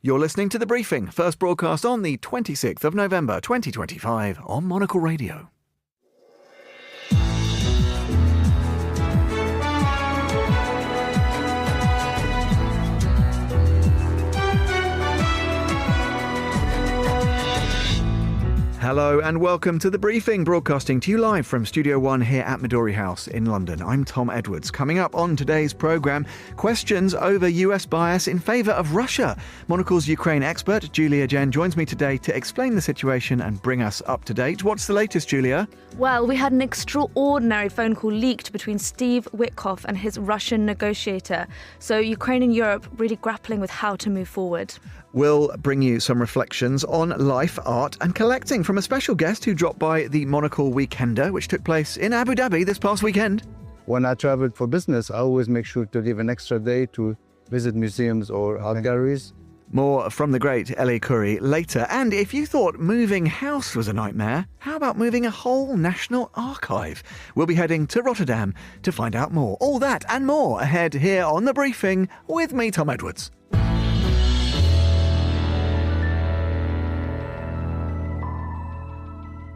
You're listening to The Briefing, first broadcast on the 26th of November 2025 on Monocle Radio. Hello and welcome to The Briefing, broadcasting to you live from Studio One here at Midori House in London. I'm Tom Edwards. Coming up on today's programme, questions over US bias in favour of Russia. Monocle's Ukraine expert, Julia Jen, joins me today to explain the situation and bring us up to date. What's the latest, Julia? Well, we had an extraordinary phone call leaked between Steve Witkoff and his Russian negotiator. So Ukraine and Europe really grappling with how to move forward. We'll bring you some reflections on life, art and collecting from a special guest who dropped by the Monocle Weekender, which took place in Abu Dhabi this past weekend. When I traveled for business, I always make sure to leave an extra day to visit museums or art galleries. More from the great Ellie Curry later. And if you thought moving house was a nightmare, how about moving a whole national archive? We'll be heading to Rotterdam to find out more. All that and more ahead here on The Briefing with me, Tom Edwards.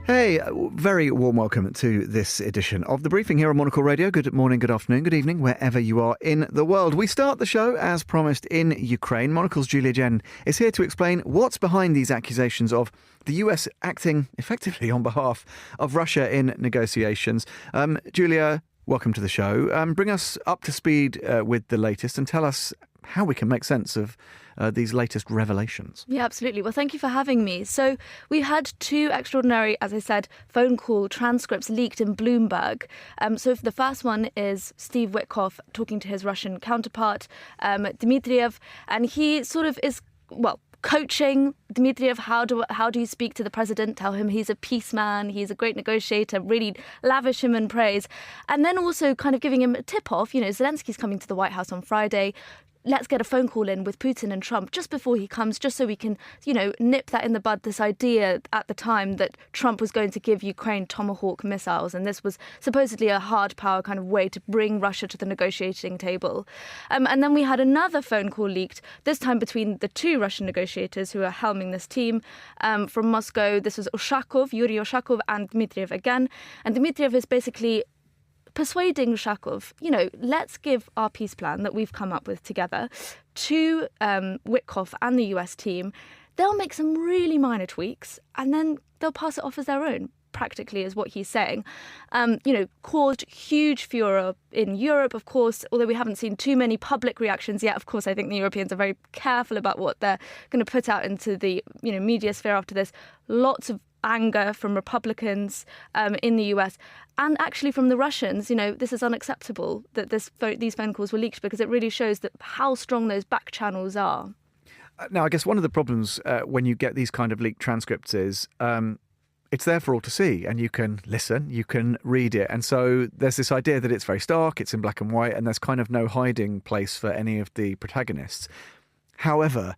Hey, very warm welcome to this edition of The Briefing here on Monocle Radio. Good morning, good afternoon, good evening, wherever you are in the world. We start the show, as promised, in Ukraine. Monocle's Julia Jen is here to explain what's behind these accusations of the US acting effectively on behalf of Russia in negotiations. Julia, welcome to the show. Bring us up to speed with the latest and tell us how we can make sense of these latest revelations. Yeah, absolutely. Well, thank you for having me. So we had two extraordinary, as I said, phone call transcripts leaked in Bloomberg. So the first one is Steve Witkoff talking to his Russian counterpart, Dmitriev, and he sort of is, coaching Dmitriev, how do you speak to the president, tell him he's a peace man, he's a great negotiator, really lavish him in praise. And then also kind of giving him a tip-off, Zelensky's coming to the White House on Friday. Let's get a phone call in with Putin and Trump just before he comes, just so we can, nip that in the bud, this idea at the time that Trump was going to give Ukraine Tomahawk missiles. And this was supposedly a hard power kind of way to bring Russia to the negotiating table. And then we had another phone call leaked, this time between the two Russian negotiators who are helming this team from Moscow. This was Yuri Ushakov and Dmitriev again. And Dmitriev is basically persuading Ushakov, let's give our peace plan that we've come up with together to Witkoff and the US team. They'll make some really minor tweaks and then they'll pass it off as their own, practically, is what he's saying. Caused huge furor in Europe, of course, although we haven't seen too many public reactions yet. Of course, I think the Europeans are very careful about what they're going to put out into the media sphere after this. Lots of anger from Republicans in the US and actually from the Russians. This is unacceptable that these phone calls were leaked, because it really shows that how strong those back channels are. Now, I guess one of the problems when you get these kind of leaked transcripts is it's there for all to see, and you can listen, you can read it. And so there's this idea that it's very stark, it's in black and white, and there's kind of no hiding place for any of the protagonists. However,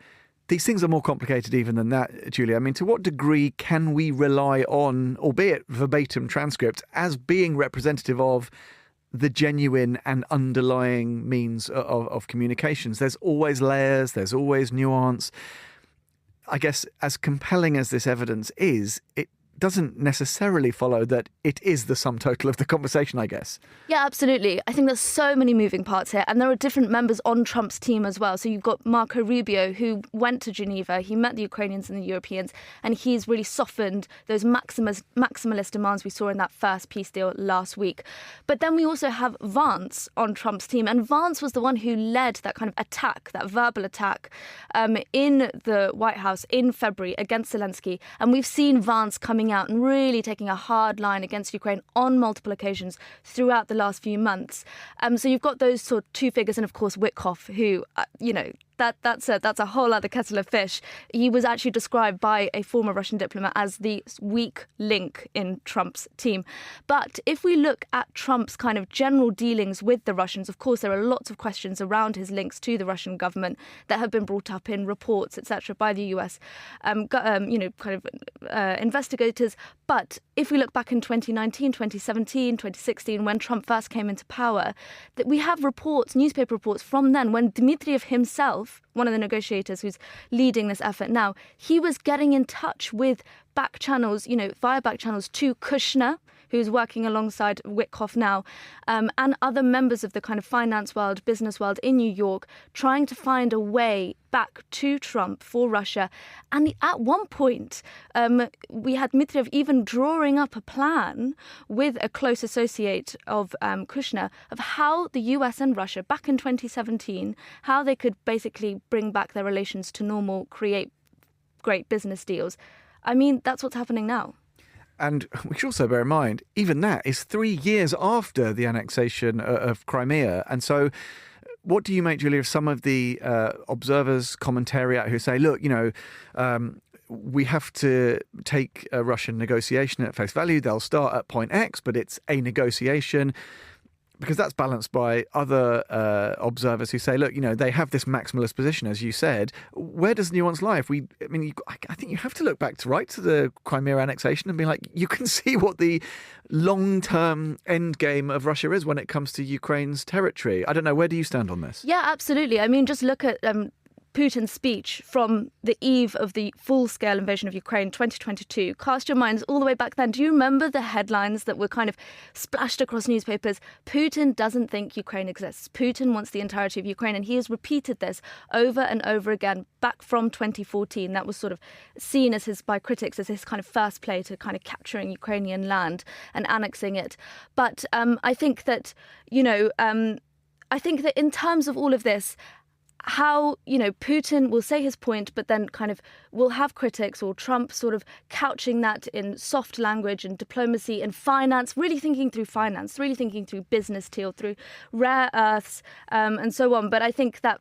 these things are more complicated even than that, Julia. I mean, to what degree can we rely on, albeit verbatim transcripts, as being representative of the genuine and underlying means of communications? There's always layers, there's always nuance. I guess as compelling as this evidence is, it doesn't necessarily follow that it is the sum total of the conversation, I guess. Yeah, absolutely. I think there's so many moving parts here, and there are different members on Trump's team as well. So you've got Marco Rubio, who went to Geneva. He met the Ukrainians and the Europeans, and he's really softened those maximalist demands we saw in that first peace deal last week. But then we also have Vance on Trump's team, and Vance was the one who led that kind of attack, that verbal attack in the White House in February against Zelensky. And we've seen Vance coming out and really taking a hard line against Ukraine on multiple occasions throughout the last few months. So you've got those sort of two figures, and of course Witkoff, who, that's a whole other kettle of fish. He was actually described by a former Russian diplomat as the weak link in Trump's team. But if we look at Trump's kind of general dealings with the Russians, of course, there are lots of questions around his links to the Russian government that have been brought up in reports, etc., by the US, investigators. But if we look back in 2019, 2017, 2016, when Trump first came into power, that we have reports, newspaper reports from then, when Dmitriev himself Witkoff, one of the negotiators who's leading this effort now, he was getting in touch with back channels, via back channels to Kushner, who's working alongside Witkoff now, and other members of the kind of finance world, business world in New York, trying to find a way back to Trump for Russia. And at one point, we had Dmitriev even drawing up a plan with a close associate of Kushner of how the US and Russia, back in 2017, how they could basically bring back their relations to normal, create great business deals. I mean, that's what's happening now. And we should also bear in mind, even that is 3 years after the annexation of Crimea. And so what do you make, Julia, of some of the observers, commentariat who say, look, we have to take a Russian negotiation at face value. They'll start at point X, but it's a negotiation. Because that's balanced by other observers who say, look, they have this maximalist position, as you said. Where does nuance lie? I think you have to look back to the Crimea annexation and be like, you can see what the long-term end game of Russia is when it comes to Ukraine's territory. I don't know. Where do you stand on this? Yeah, absolutely. I mean, just look at Putin's speech from the eve of the full-scale invasion of Ukraine 2022. Cast your minds all the way back then. Do you remember the headlines that were kind of splashed across newspapers? Putin doesn't think Ukraine exists. Putin wants the entirety of Ukraine, and he has repeated this over and over again back from 2014. That was sort of seen by critics as his kind of first play to kind of capturing Ukrainian land and annexing it. But I think that, I think that in terms of all of this, how, Putin will say his point, but then kind of will have critics, or Trump sort of couching that in soft language and diplomacy and finance, really thinking through finance, really thinking through business deal, through rare earths and so on. But I think that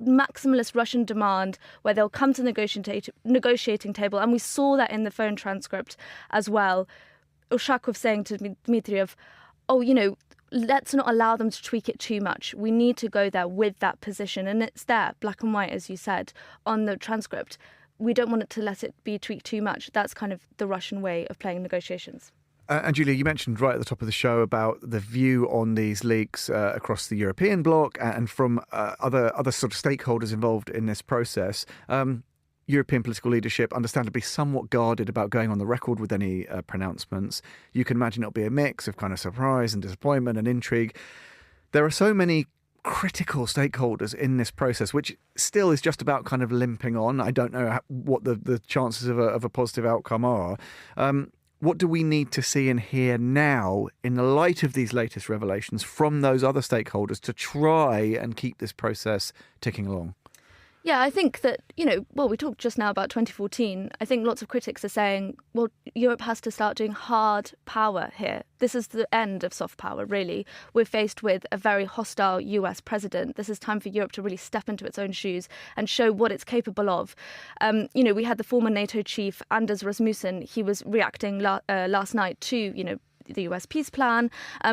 maximalist Russian demand where they'll come to negotiating table, and we saw that in the phone transcript as well. Ushakov saying to Dmitriev, let's not allow them to tweak it too much. We need to go there with that position. And it's there, black and white, as you said, on the transcript. We don't want it to let it be tweaked too much. That's kind of the Russian way of playing negotiations. And Julia, you mentioned right at the top of the show about the view on these leaks across the European bloc and from other sort of stakeholders involved in this process. European political leadership, understandably somewhat guarded about going on the record with any pronouncements. You can imagine it'll be a mix of kind of surprise and disappointment and intrigue. There are so many critical stakeholders in this process, which still is just about kind of limping on. I don't know what the chances of a positive outcome are. What do we need to see and hear now in the light of these latest revelations from those other stakeholders to try and keep this process ticking along? Yeah, I think that, we talked just now about 2014. I think lots of critics are saying, well, Europe has to start doing hard power here. This is the end of soft power, really. We're faced with a very hostile US president. This is time for Europe to really step into its own shoes and show what it's capable of. We had the former NATO chief, Anders Rasmussen. He was reacting last night to, the US peace plan,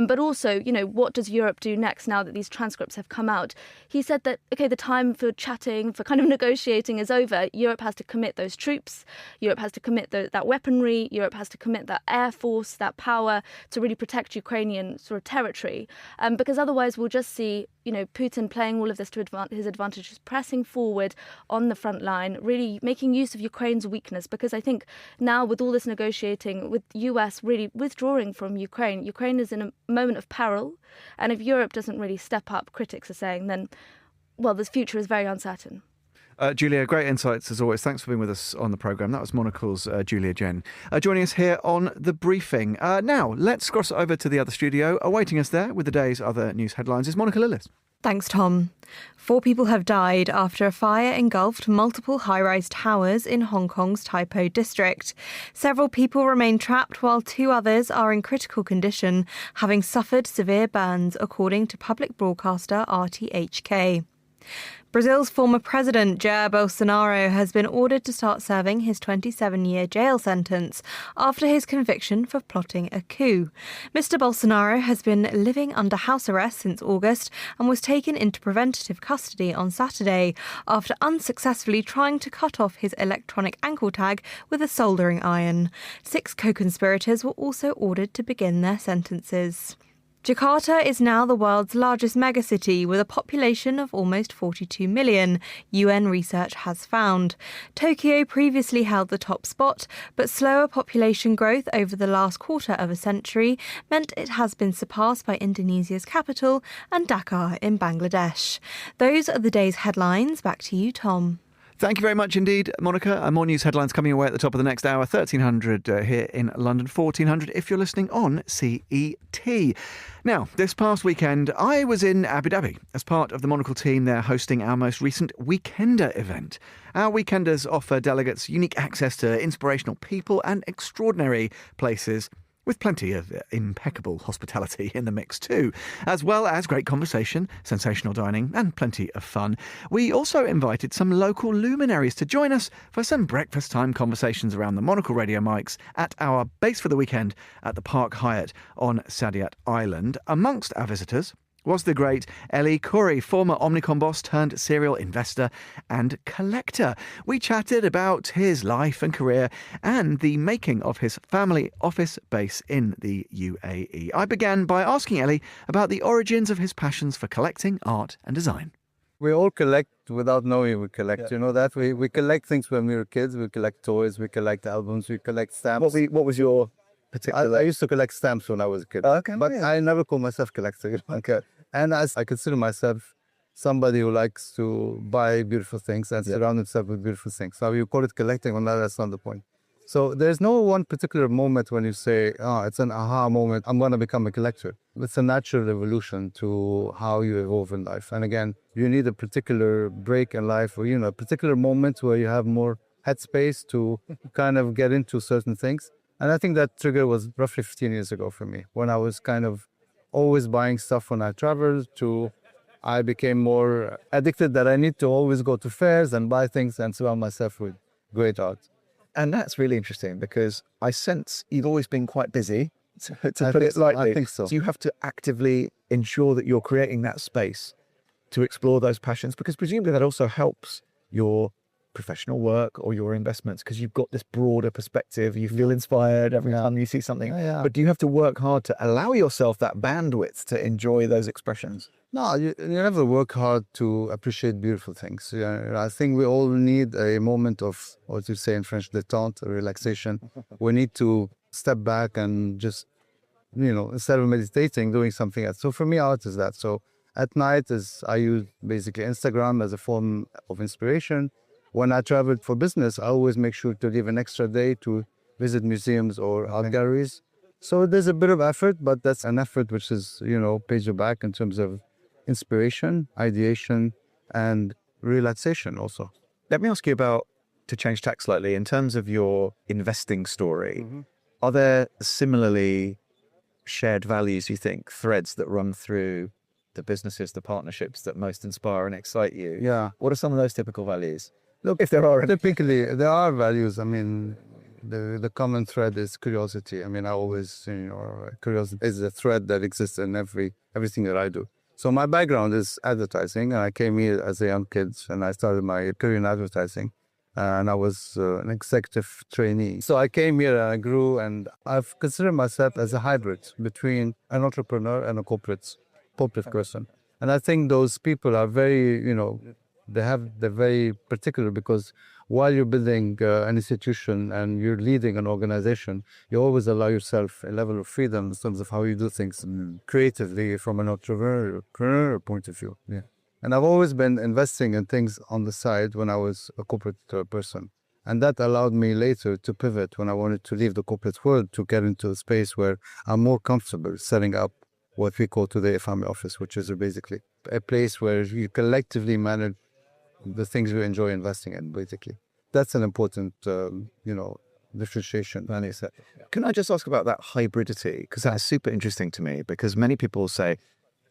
but also, what does Europe do next now that these transcripts have come out? He said that, okay, the time for chatting, for kind of negotiating is over. Europe has to commit those troops. Europe has to commit that weaponry. Europe has to commit that air force, that power to really protect Ukrainian sort of territory. Because otherwise we'll just see, Putin playing all of this to his advantage, just pressing forward on the front line, really making use of Ukraine's weakness. Because I think now with all this negotiating, with US really withdrawing from Ukraine is in a moment of peril. And if Europe doesn't really step up, critics are saying, then, well, the future is very uncertain. Julia, great insights as always. Thanks for being with us on the programme. That was Monocle's Julia Jen. Joining us here on The Briefing. Now, let's cross over to the other studio. Awaiting us there with the day's other news headlines is Monica Lillis. Thanks, Tom. 4 people have died after a fire engulfed multiple high-rise towers in Hong Kong's Tai Po district. Several people remain trapped while 2 others are in critical condition, having suffered severe burns, according to public broadcaster RTHK. Brazil's former president, Jair Bolsonaro, has been ordered to start serving his 27-year jail sentence after his conviction for plotting a coup. Mr. Bolsonaro has been living under house arrest since August and was taken into preventative custody on Saturday after unsuccessfully trying to cut off his electronic ankle tag with a soldering iron. 6 co-conspirators were also ordered to begin their sentences. Jakarta is now the world's largest megacity with a population of almost 42 million, UN research has found. Tokyo previously held the top spot, but slower population growth over the last quarter of a century meant it has been surpassed by Indonesia's capital and Dhaka in Bangladesh. Those are the day's headlines. Back to you, Tom. Thank you very much indeed, Monica. More news headlines coming away at the top of the next hour. 1300 here in London, 1400 if you're listening on CET. Now, this past weekend, I was in Abu Dhabi as part of the Monocle team there hosting our most recent Weekender event. Our Weekenders offer delegates unique access to inspirational people and extraordinary places, with plenty of impeccable hospitality in the mix too, as well as great conversation, sensational dining and plenty of fun. We also invited some local luminaries to join us for some breakfast time conversations around the Monocle Radio mics at our base for the weekend at the Park Hyatt on Saadiyat Island. Amongst our visitors was the great Eli Khoury, former Omnicom boss turned serial investor and collector. We chatted about his life and career and the making of his family office base in the UAE. I began by asking Eli about the origins of his passions for collecting art and design. We all collect without knowing we collect. You know that? We collect things when we were kids. We collect toys, we collect albums, we collect stamps. What was your particular... I used to collect stamps when I was a kid. Okay, but yeah. I never called myself collector. You know? Okay. And I consider myself somebody who likes to buy beautiful things and surround himself with beautiful things. So you call it collecting, well, no, that's not the point. So there's no one particular moment when you say, oh, it's an aha moment, I'm going to become a collector. It's a natural evolution to how you evolve in life. And again, you need a particular break in life or, a particular moment where you have more headspace to kind of get into certain things. And I think that trigger was roughly 15 years ago for me, when I was kind of always buying stuff when I traveled to I became more addicted that I need to always go to fairs and buy things and surround myself with great art. And that's really interesting because I sense you've always been quite busy, to put it lightly. I think so. So you have to actively ensure that you're creating that space to explore those passions, because presumably that also helps your professional work or your investments, because you've got this broader perspective. You feel inspired every time you see something. Yeah. But do you have to work hard to allow yourself that bandwidth to enjoy those expressions? No, you never work hard to appreciate beautiful things. I think we all need a moment of, what you say in French, détente, relaxation. We need to step back and just, instead of meditating, doing something else. So for me, art is that. So at night, I use basically Instagram as a form of inspiration. When I traveled for business, I always make sure to leave an extra day to visit museums or art galleries. So there's a bit of effort, but that's an effort which is, pays you back in terms of inspiration, ideation, and relaxation also. Let me ask you about, to change tack slightly, in terms of your investing story, are there similarly shared values, you think, threads that run through the businesses, the partnerships that most inspire and excite you? Yeah. What are some of those typical values? Look, if there are any. Typically, there are values. I mean, the common thread is curiosity. I mean, I always, curiosity is a thread that exists in everything that I do. So my background is advertising, and I came here as a young kid, and I started my career in advertising, and I was an executive trainee. So I came here and I grew, and I've considered myself as a hybrid between an entrepreneur and a corporate person. And I think those people are very, they're very particular, because while you're building an institution and you're leading an organization, you always allow yourself a level of freedom in terms of how you do things creatively from an entrepreneur point of view. Yeah. And I've always been investing in things on the side when I was a corporate person. And that allowed me later to pivot when I wanted to leave the corporate world to get into a space where I'm more comfortable setting up what we call today a family office, which is basically a place where you collectively manage the things we enjoy investing in, basically. That's an important, differentiation. Can I just ask about that hybridity? Because that's super interesting to me, because many people say,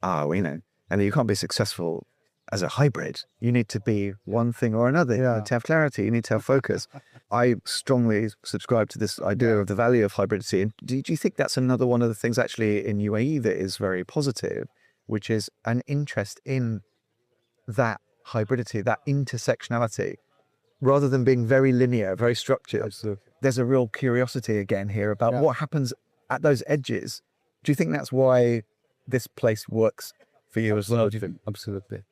and you can't be successful as a hybrid. You need to be one thing or another. You need to have clarity. You need to have focus. I strongly subscribe to this idea of the value of hybridity. And do you think that's another one of the things actually in UAE that is very positive, which is an interest in that hybridity, that intersectionality, rather than being very linear, very structured? Absolutely. There's a real curiosity again here about what happens at those edges. Do you think that's why this place works for you as well? Do you think? Absolutely.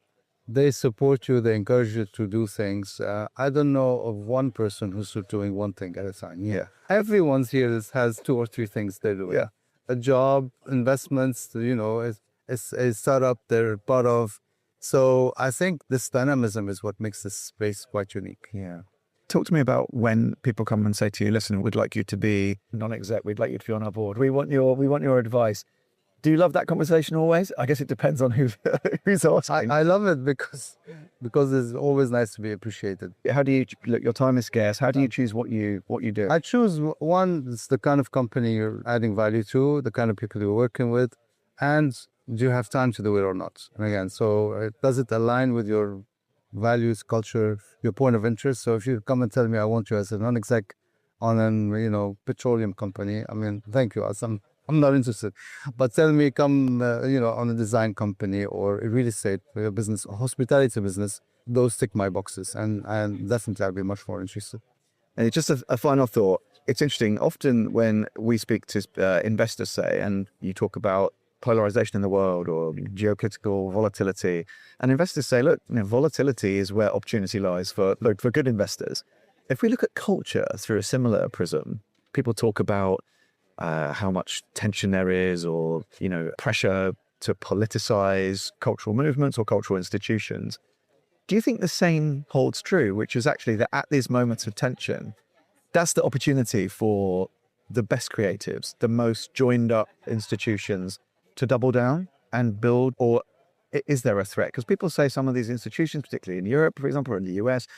They support you, they encourage you to do things. I don't know of one person who's doing one thing at a time. Yeah. Everyone's here has 2 or 3 things they're doing. Yeah. A job, investments, is a startup they're part of. So I think this dynamism is what makes this space quite unique. Yeah. Talk to me about when people come and say to you, listen, we'd like you to be non-exec, we'd like you to be on our board. We want your advice. Do you love that conversation always? I guess it depends on who's asking. I love it because it's always nice to be appreciated. How do you look? Your time is scarce. How do you choose what you do? I choose one. It's the kind of company you're adding value to, the kind of people you're working with, and do you have time to do it or not? And again, so does it align with your values, culture, your point of interest? So if you come and tell me I want you as a non-exec on an petroleum company, I mean, thank you. I'm not interested. But tell me, come, on a design company or a real estate business, a hospitality business, those tick my boxes. And definitely I'll be much more interested. And just a final thought. It's interesting. Often when we speak to investors, say, and you talk about polarization in the world or geopolitical volatility, and investors say, look, volatility is where opportunity lies for good investors. If we look at culture through a similar prism, people talk about how much tension there is, or pressure to politicize cultural movements or cultural institutions. Do you think the same holds true, which is actually that at these moments of tension, that's the opportunity for the best creatives, the most joined up institutions to double down and build? Or is there a threat? Because people say some of these institutions, particularly in Europe, for example, or in the US,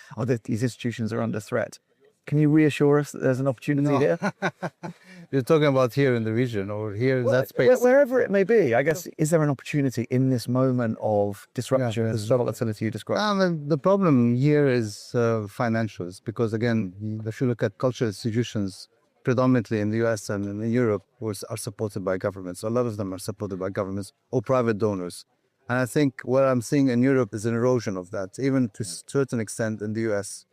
these institutions are under threat. Can you reassure us that there's an opportunity here? You're talking about here in the region or here in that space? Wherever it may be. I guess, is there an opportunity in this moment of disruption, the volatility you described? The problem here is financials, because again, if you look at cultural institutions, predominantly in the US and in Europe, are supported by governments. A lot of them are supported by governments or private donors. And I think what I'm seeing in Europe is an erosion of that, even to a certain extent in the US.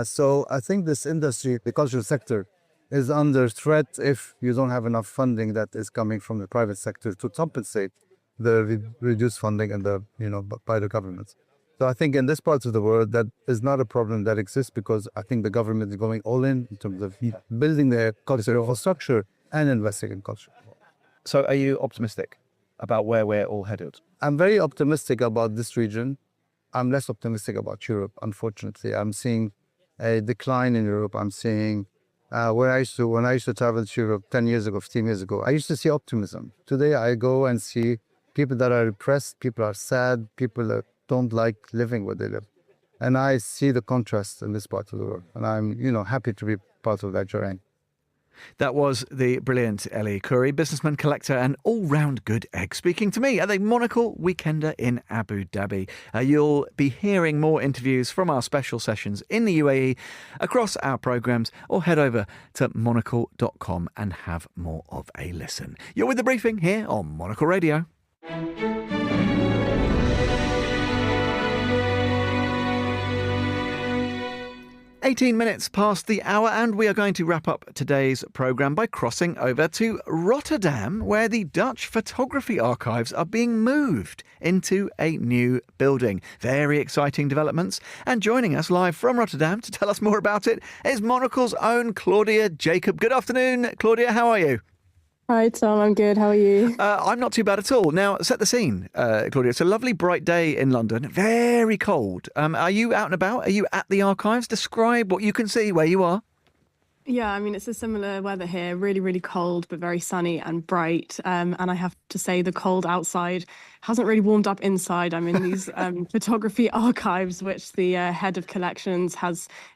So I think this industry, the cultural sector, is under threat if you don't have enough funding that is coming from the private sector to compensate the reduced funding and by the government. So I think in this part of the world, that is not a problem that exists, because I think the government is going all in terms of building their cultural infrastructure and investing in culture. So are you optimistic about where we're all headed? I'm very optimistic about this region. I'm less optimistic about Europe, unfortunately. I'm seeing a decline in Europe. I'm seeing when I used to travel to Europe 10 years ago, 15 years ago, I used to see optimism. Today I go and see people that are depressed, people are sad, people that don't like living where they live. And I see the contrast in this part of the world. And I'm, happy to be part of that journey. That was the brilliant Eli Khoury, businessman, collector and all-round good egg, speaking to me at the Monocle Weekender in Abu Dhabi. You'll be hearing more interviews from our special sessions in the UAE across our programmes, or head over to monocle.com and have more of a listen. You're with The Briefing here on Monocle Radio. 18 minutes past the hour, and we are going to wrap up today's programme by crossing over to Rotterdam, where the Dutch photography archives are being moved into a new building. Very exciting developments. And joining us live from Rotterdam to tell us more about it is Monocle's own Claudia Jacob. Good afternoon, Claudia. How are you? Hi, Tom. I'm good. How are you? I'm not too bad at all. Now, set the scene, Claudia. It's a lovely bright day in London. Very cold. Are you out and about? Are you at the archives? Describe what you can see where you are. Yeah, I mean, it's a similar weather here. Really, really cold, but very sunny and bright. And I have to say the cold outside hasn't really warmed up inside. I'm in these photography archives, which the head of collections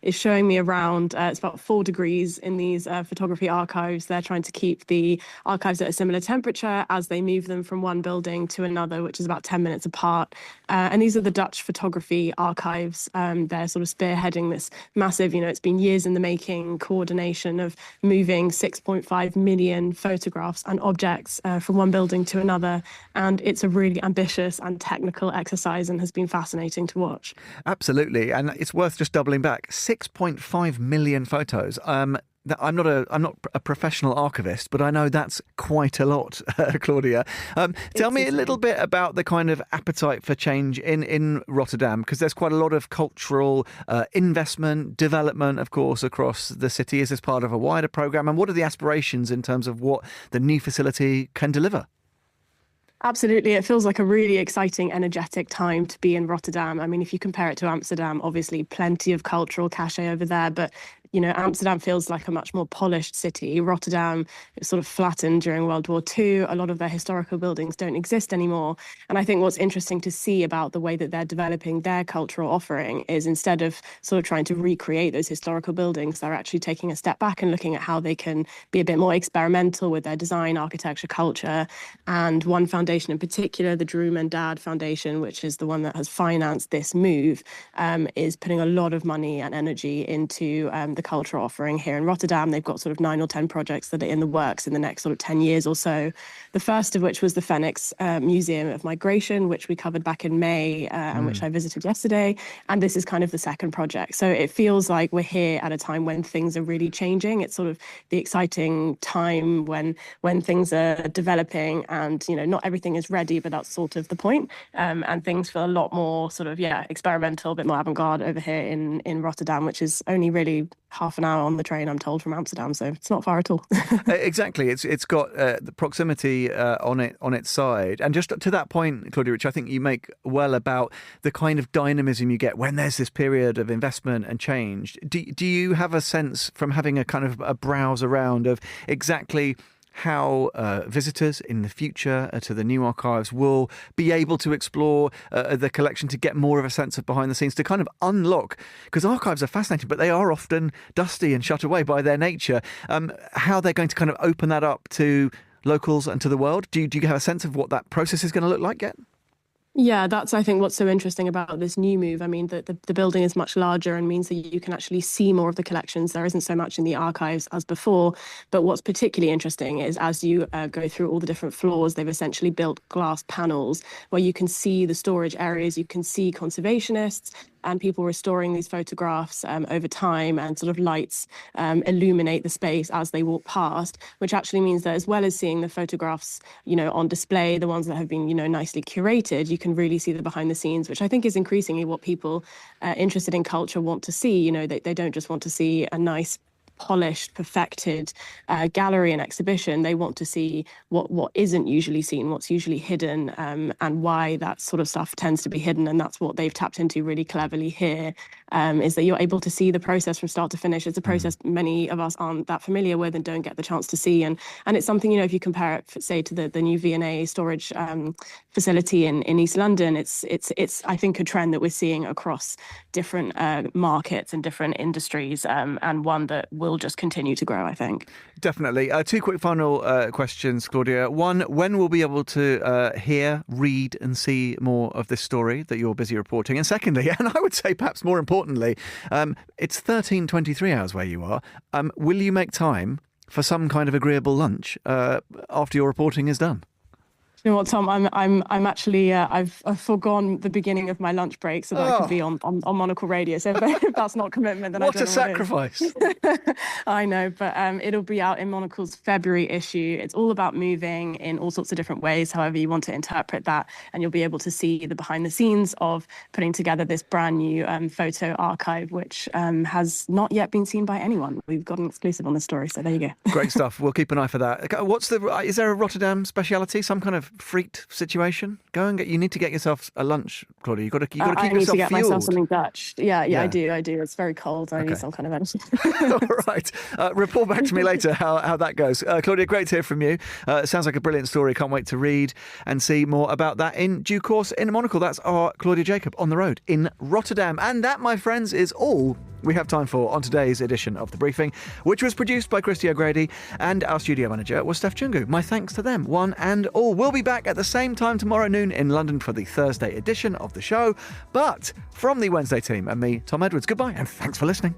is showing me around. It's about 4 degrees in these photography archives. They're trying to keep the archives at a similar temperature as they move them from one building to another, which is about 10 minutes apart. And these are the Dutch photography archives. They're sort of spearheading this massive, it's been years in the making, coordination of moving 6.5 million photographs and objects from one building to another. And it's a really ambitious and technical exercise and has been fascinating to watch. Absolutely. And it's worth just doubling back. 6.5 million photos. I'm not a professional archivist, but I know that's quite a lot, Claudia. Tell me a little bit about the kind of appetite for change in Rotterdam, because there's quite a lot of cultural investment, development, of course, across the city. Is this part of a wider programme? And what are the aspirations in terms of what the new facility can deliver? Absolutely. It feels like a really exciting, energetic time to be in Rotterdam. I mean, if you compare it to Amsterdam, obviously plenty of cultural cachet over there, but Amsterdam feels like a much more polished city. Rotterdam is sort of flattened during World War II. A lot of their historical buildings don't exist anymore. And I think what's interesting to see about the way that they're developing their cultural offering is instead of sort of trying to recreate those historical buildings, they're actually taking a step back and looking at how they can be a bit more experimental with their design, architecture, culture. And one foundation in particular, the Droom and Dad Foundation, which is the one that has financed this move, is putting a lot of money and energy into the cultural offering here in Rotterdam. They've got sort of 9 or 10 projects that are in the works in the next sort of 10 years or so. The first of which was the Phoenix Museum of Migration, which we covered back in May and which I visited yesterday. And this is kind of the second project. So it feels like we're here at a time when things are really changing. It's sort of the exciting time when things are developing and, not everything is ready, but that's sort of the point. And things feel a lot more sort of, experimental, a bit more avant-garde over here in Rotterdam, which is only really half an hour on the train, I'm told, from Amsterdam, so it's not far at all. Exactly, it's got the proximity on its side, and just to that point, Claudia, which I think you make well about the kind of dynamism you get when there's this period of investment and change. Do you have a sense from having a kind of a browse around of exactly how visitors in the future to the new archives will be able to explore the collection to get more of a sense of behind the scenes, to kind of unlock, because archives are fascinating, but they are often dusty and shut away by their nature, how they're going to kind of open that up to locals and to the world? Do you have a sense of what that process is going to look like yet? Yeah, that's, I think, what's so interesting about this new move. I mean, the building is much larger and means that you can actually see more of the collections. There isn't so much in the archives as before. But what's particularly interesting is as you go through all the different floors, they've essentially built glass panels where you can see the storage areas, you can see conservationists and people restoring these photographs over time, and sort of lights illuminate the space as they walk past, which actually means that as well as seeing the photographs, on display, the ones that have been, nicely curated, you can really see the behind the scenes, which I think is increasingly what people interested in culture want to see. They don't just want to see a nice polished, perfected gallery and exhibition. They want to see what isn't usually seen, what's usually hidden, and why that sort of stuff tends to be hidden. And that's what they've tapped into really cleverly here, is that you're able to see the process from start to finish. It's a process many of us aren't that familiar with and don't get the chance to see. And it's something, if you compare it, say, to the new V&A storage facility in East London, it's I think a trend that we're seeing across different markets and different industries, and one that will just continue to grow, I think. Definitely. 2 quick final questions, Claudia. One, when we'll be able to hear, read and see more of this story that you're busy reporting? And secondly, and I would say perhaps more importantly, it's 13:23 hours where you are. Will you make time for some kind of agreeable lunch after your reporting is done? You know what, Tom? I'm actually I've forgone the beginning of my lunch break so that I could be on Monocle Radio. So if that's not commitment, then what I don't a sacrifice! I know, but it'll be out in Monocle's February issue. It's all about moving in all sorts of different ways, however you want to interpret that, and you'll be able to see the behind the scenes of putting together this brand new photo archive, which has not yet been seen by anyone. We've got an exclusive on the story, so there you go. Great stuff. We'll keep an eye for that. Is there a Rotterdam speciality? Some kind of freaked situation? You need to get yourself a lunch, Claudia. You've got to keep yourself fueled. I need to get myself something Dutch. Yeah, I do. It's very cold. I need some kind of energy. All right. Report back to me later how that goes. Claudia, great to hear from you. It sounds like a brilliant story. Can't wait to read and see more about that in due course in Monocle. That's our Claudia Jacob on the road in Rotterdam. And that, my friends, is all we have time for on today's edition of The Briefing, which was produced by Christy O'Grady, and our studio manager was Steph Chungu. My thanks to them, one and all. We'll be back at the same time tomorrow noon in London for the Thursday edition of the show. But from the Wednesday team and me, Tom Edwards, goodbye and thanks for listening.